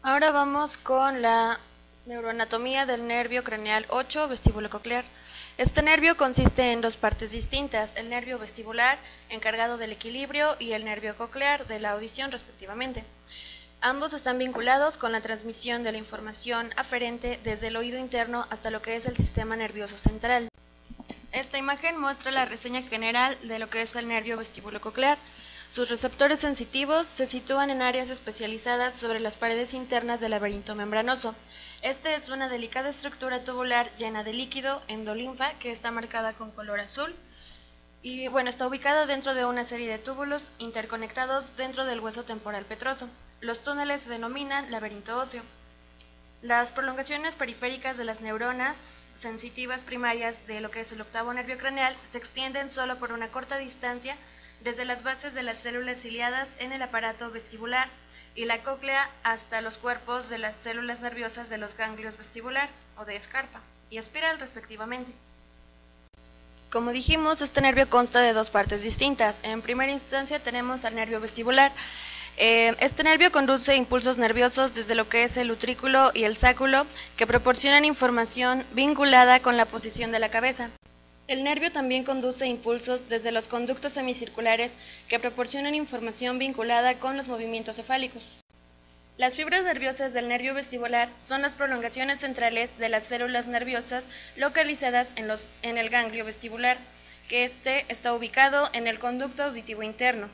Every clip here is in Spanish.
Ahora vamos con la neuroanatomía del nervio craneal 8, vestíbulo coclear. Este nervio consiste en dos partes distintas, el nervio vestibular, encargado del equilibrio, y el nervio coclear, de la audición respectivamente. Ambos están vinculados con la transmisión de la información aferente desde el oído interno hasta lo que es el sistema nervioso central. Esta imagen muestra la reseña general de lo que es el nervio vestíbulo coclear. Sus receptores sensitivos se sitúan en áreas especializadas sobre las paredes internas del laberinto membranoso. Este es una delicada estructura tubular llena de líquido endolinfa que está marcada con color azul y está ubicada dentro de una serie de túbulos interconectados dentro del hueso temporal petroso. Los túneles se denominan laberinto óseo. Las prolongaciones periféricas de las neuronas sensitivas primarias de lo que es el octavo nervio craneal se extienden solo por una corta distancia desde las bases de las células ciliadas en el aparato vestibular y la cóclea hasta los cuerpos de las células nerviosas de los ganglios vestibular o de escarpa y espiral respectivamente. Como dijimos, este nervio consta de dos partes distintas. En primera instancia tenemos al nervio vestibular. Este nervio conduce impulsos nerviosos desde lo que es el utrículo y el sáculo, que proporcionan información vinculada con la posición de la cabeza. El nervio también conduce impulsos desde los conductos semicirculares que proporcionan información vinculada con los movimientos cefálicos. Las fibras nerviosas del nervio vestibular son las prolongaciones centrales de las células nerviosas localizadas en el ganglio vestibular, que está ubicado en el conducto auditivo interno.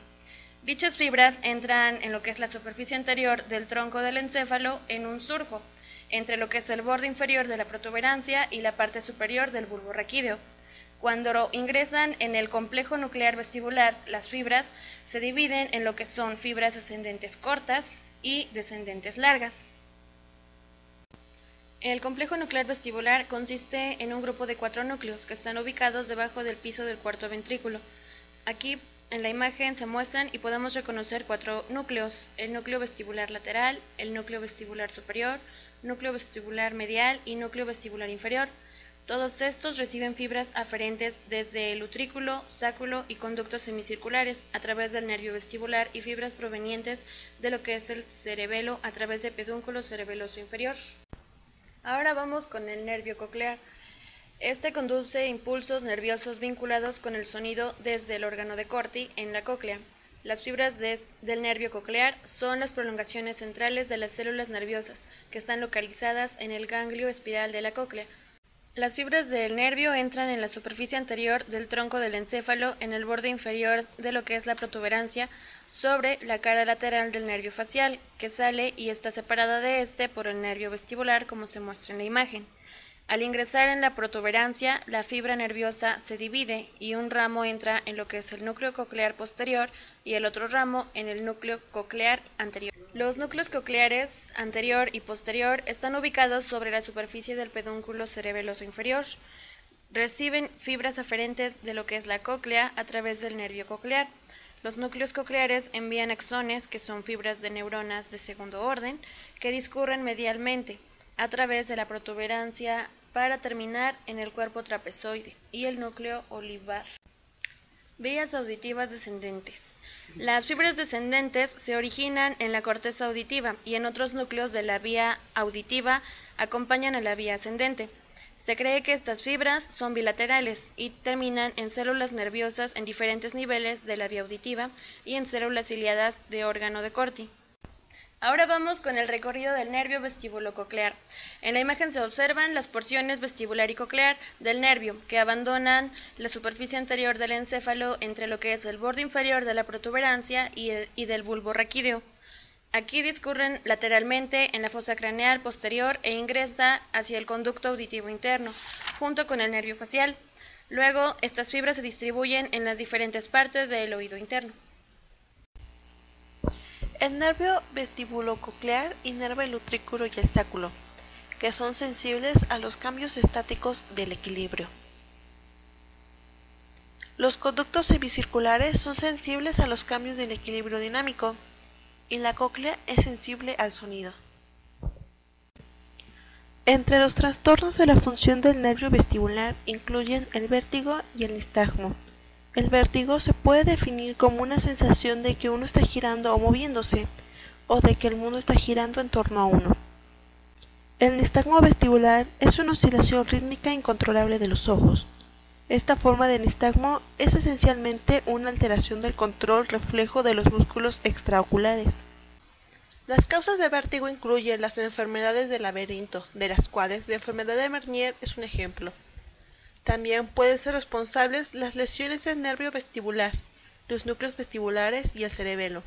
Dichas fibras entran en lo que es la superficie anterior del tronco del encéfalo en un surco, entre lo que es el borde inferior de la protuberancia y la parte superior del bulbo raquídeo. Cuando ingresan en el complejo nuclear vestibular, las fibras se dividen en lo que son fibras ascendentes cortas y descendentes largas. El complejo nuclear vestibular consiste en un grupo de 4 núcleos que están ubicados debajo del piso del cuarto ventrículo. Aquí en la imagen se muestran y podemos reconocer 4 núcleos: el núcleo vestibular lateral, el núcleo vestibular superior, núcleo vestibular medial y núcleo vestibular inferior. Todos estos reciben fibras aferentes desde el utrículo, sáculo y conductos semicirculares a través del nervio vestibular y fibras provenientes de lo que es el cerebelo a través de pedúnculo cerebeloso inferior. Ahora vamos con el nervio coclear. Este conduce impulsos nerviosos vinculados con el sonido desde el órgano de Corti en la cóclea. Las fibras del nervio coclear son las prolongaciones centrales de las células nerviosas que están localizadas en el ganglio espiral de la cóclea. Las fibras del nervio entran en la superficie anterior del tronco del encéfalo en el borde inferior de lo que es la protuberancia sobre la cara lateral del nervio facial, que sale y está separada de este por el nervio vestibular, como se muestra en la imagen. Al ingresar en la protuberancia, la fibra nerviosa se divide y un ramo entra en lo que es el núcleo coclear posterior y el otro ramo en el núcleo coclear anterior. Los núcleos cocleares anterior y posterior están ubicados sobre la superficie del pedúnculo cerebeloso inferior. Reciben fibras aferentes de lo que es la cóclea a través del nervio coclear. Los núcleos cocleares envían axones, que son fibras de neuronas de segundo orden, que discurren medialmente a través de la protuberancia para terminar en el cuerpo trapezoide y el núcleo olivar. Vías auditivas descendentes. Las fibras descendentes se originan en la corteza auditiva y en otros núcleos de la vía auditiva acompañan a la vía ascendente. Se cree que estas fibras son bilaterales y terminan en células nerviosas en diferentes niveles de la vía auditiva y en células ciliadas de órgano de Corti. Ahora vamos con el recorrido del nervio vestibulo-coclear. En la imagen se observan las porciones vestibular y coclear del nervio que abandonan la superficie anterior del encéfalo entre lo que es el borde inferior de la protuberancia y del bulbo raquídeo. Aquí discurren lateralmente en la fosa craneal posterior e ingresa hacia el conducto auditivo interno, junto con el nervio facial. Luego, estas fibras se distribuyen en las diferentes partes del oído interno. El nervio vestibulococlear inerva el utrículo y el sáculo, que son sensibles a los cambios estáticos del equilibrio. Los conductos semicirculares son sensibles a los cambios del equilibrio dinámico, y la cóclea es sensible al sonido. Entre los trastornos de la función del nervio vestibular incluyen el vértigo y el nistagmo. El vértigo se puede definir como una sensación de que uno está girando o moviéndose, o de que el mundo está girando en torno a uno. El nistagmo vestibular es una oscilación rítmica incontrolable de los ojos. Esta forma de nistagmo es esencialmente una alteración del control reflejo de los músculos extraoculares. Las causas de vértigo incluyen las enfermedades del laberinto, de las cuales la enfermedad de Meniere es un ejemplo. También pueden ser responsables las lesiones del nervio vestibular, los núcleos vestibulares y el cerebelo.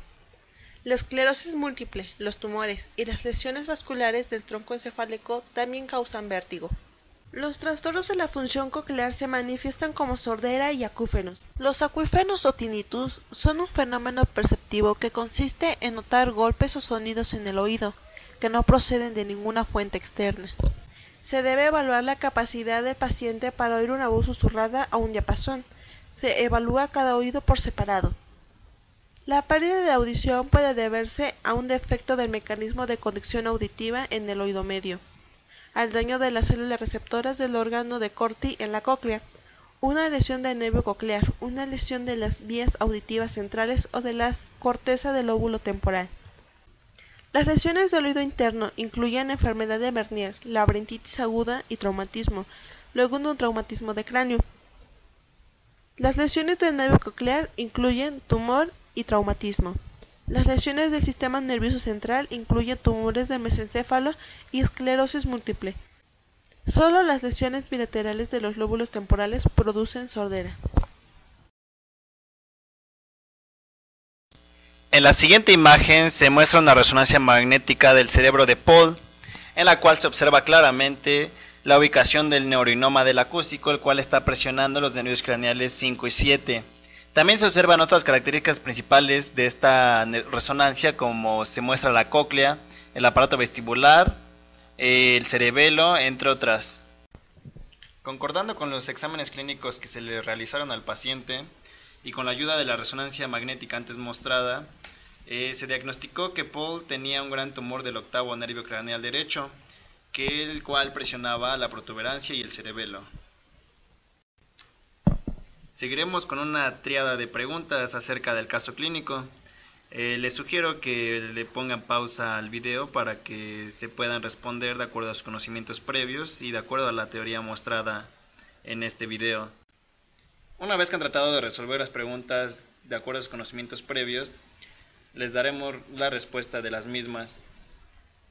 La esclerosis múltiple, los tumores y las lesiones vasculares del tronco encefálico también causan vértigo. Los trastornos de la función coclear se manifiestan como sordera y acúfenos. Los acúfenos o tinnitus son un fenómeno perceptivo que consiste en notar golpes o sonidos en el oído, que no proceden de ninguna fuente externa. Se debe evaluar la capacidad del paciente para oír una voz susurrada a un diapasón. Se evalúa cada oído por separado. La pérdida de audición puede deberse a un defecto del mecanismo de conducción auditiva en el oído medio, al daño de las células receptoras del órgano de Corti en la cóclea, una lesión del nervio coclear, una lesión de las vías auditivas centrales o de la corteza del lóbulo temporal. Las lesiones del oído interno incluyen enfermedad de Meniere, laberintitis aguda y traumatismo, luego un traumatismo de cráneo. Las lesiones del nervio coclear incluyen tumor y traumatismo. Las lesiones del sistema nervioso central incluyen tumores de mesencéfalo y esclerosis múltiple. Solo las lesiones bilaterales de los lóbulos temporales producen sordera. En la siguiente imagen se muestra una resonancia magnética del cerebro de Paul, en la cual se observa claramente la ubicación del neurinoma del acústico, el cual está presionando los nervios craneales 5 y 7. También se observan otras características principales de esta resonancia, como se muestra la cóclea, el aparato vestibular, el cerebelo, entre otras. Concordando con los exámenes clínicos que se le realizaron al paciente y con la ayuda de la resonancia magnética antes mostrada, se diagnosticó que Paul tenía un gran tumor del octavo nervio craneal derecho, el cual presionaba la protuberancia y el cerebelo. Seguiremos con una tríada de preguntas acerca del caso clínico. Les sugiero que le pongan pausa al video para que se puedan responder de acuerdo a sus conocimientos previos y de acuerdo a la teoría mostrada en este video. Una vez que han tratado de resolver las preguntas de acuerdo a sus conocimientos previos, les daremos la respuesta de las mismas.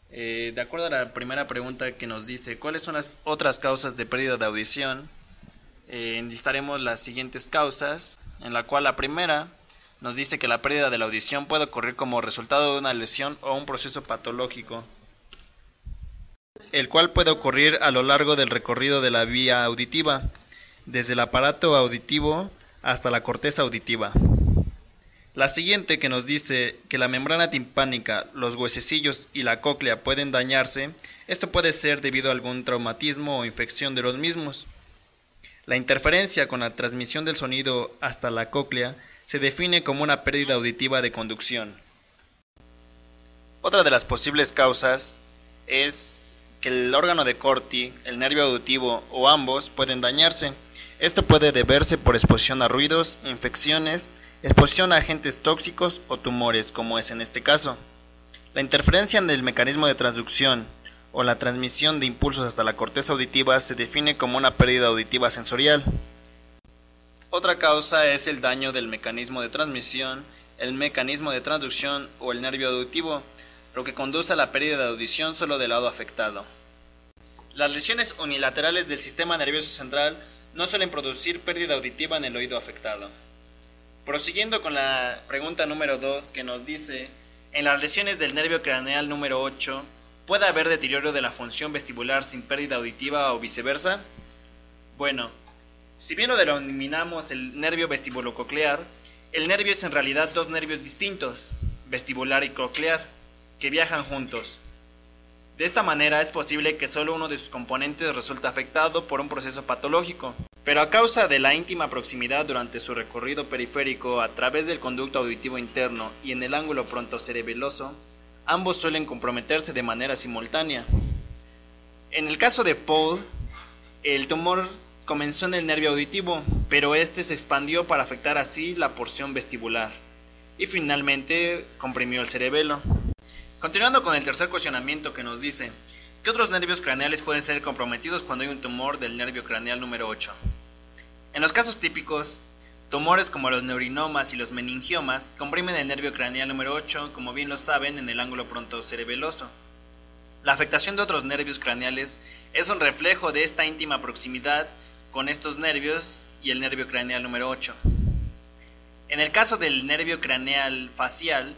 De acuerdo a la primera pregunta que nos dice ¿cuáles son las otras causas de pérdida de audición? Enlistaremos las siguientes causas, en la cual la primera nos dice que la pérdida de la audición puede ocurrir como resultado de una lesión o un proceso patológico, el cual puede ocurrir a lo largo del recorrido de la vía auditiva, desde el aparato auditivo hasta la corteza auditiva. La siguiente, que nos dice que la membrana timpánica, los huesecillos y la cóclea pueden dañarse, esto puede ser debido a algún traumatismo o infección de los mismos. La interferencia con la transmisión del sonido hasta la cóclea se define como una pérdida auditiva de conducción. Otra de las posibles causas es que el órgano de Corti, el nervio auditivo o ambos pueden dañarse. Esto puede deberse por exposición a ruidos, infecciones, exposición a agentes tóxicos o tumores, como es en este caso. La interferencia en el mecanismo de transducción o la transmisión de impulsos hasta la corteza auditiva se define como una pérdida auditiva sensorial. Otra causa es el daño del mecanismo de transmisión, el mecanismo de transducción o el nervio auditivo, lo que conduce a la pérdida de audición solo del lado afectado. Las lesiones unilaterales del sistema nervioso central no suelen producir pérdida auditiva en el oído afectado. Prosiguiendo con la pregunta número 2, que nos dice, en las lesiones del nervio craneal número 8, ¿puede haber deterioro de la función vestibular sin pérdida auditiva o viceversa? Bueno, si bien lo denominamos el nervio vestibulococlear, el nervio es en realidad dos nervios distintos, vestibular y coclear, que viajan juntos. De esta manera es posible que solo uno de sus componentes resulte afectado por un proceso patológico, pero a causa de la íntima proximidad durante su recorrido periférico a través del conducto auditivo interno y en el ángulo frontocerebeloso, ambos suelen comprometerse de manera simultánea. En el caso de Paul, el tumor comenzó en el nervio auditivo, pero este se expandió para afectar así la porción vestibular y finalmente comprimió el cerebelo. Continuando con el tercer cuestionamiento que nos dice, ¿qué otros nervios craneales pueden ser comprometidos cuando hay un tumor del nervio craneal número 8? En los casos típicos, tumores como los neurinomas y los meningiomas comprimen el nervio craneal número 8, como bien lo saben, en el ángulo frontocerebeloso. La afectación de otros nervios craneales es un reflejo de esta íntima proximidad con estos nervios y el nervio craneal número 8. En el caso del nervio craneal facial,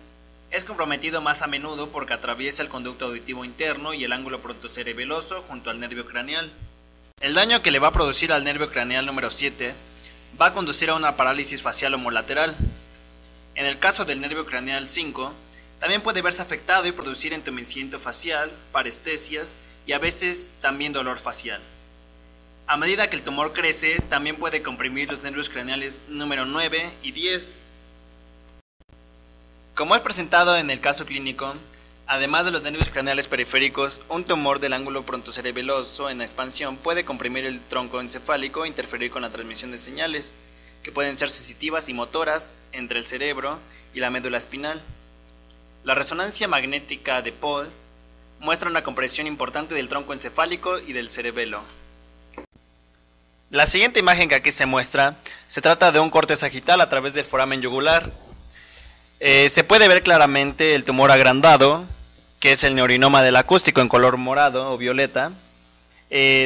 es comprometido más a menudo porque atraviesa el conducto auditivo interno y el ángulo frontocerebeloso junto al nervio craneal. El daño que le va a producir al nervio craneal número 7 va a conducir a una parálisis facial homolateral. En el caso del nervio craneal 5, también puede verse afectado y producir entumecimiento facial, parestesias y a veces también dolor facial. A medida que el tumor crece, también puede comprimir los nervios craneales número 9 y 10. Como es presentado en el caso clínico, además de los nervios craneales periféricos, un tumor del ángulo frontocerebeloso en la expansión puede comprimir el tronco encefálico e interferir con la transmisión de señales, que pueden ser sensitivas y motoras entre el cerebro y la médula espinal. La resonancia magnética de Paul muestra una compresión importante del tronco encefálico y del cerebelo. La siguiente imagen que aquí se muestra se trata de un corte sagital a través del foramen yugular. Se puede ver claramente el tumor agrandado, que es el neurinoma del acústico en color morado o violeta.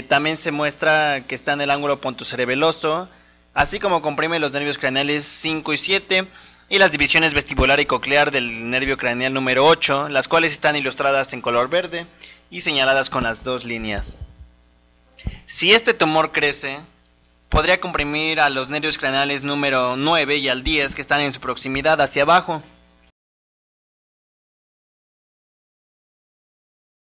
También se muestra que está en el ángulo pontocerebeloso, así como comprime los nervios craneales 5 y 7 y las divisiones vestibular y coclear del nervio craneal número 8, las cuales están ilustradas en color verde y señaladas con las dos líneas. Si este tumor crece, podría comprimir a los nervios craneales número 9 y al 10 que están en su proximidad hacia abajo.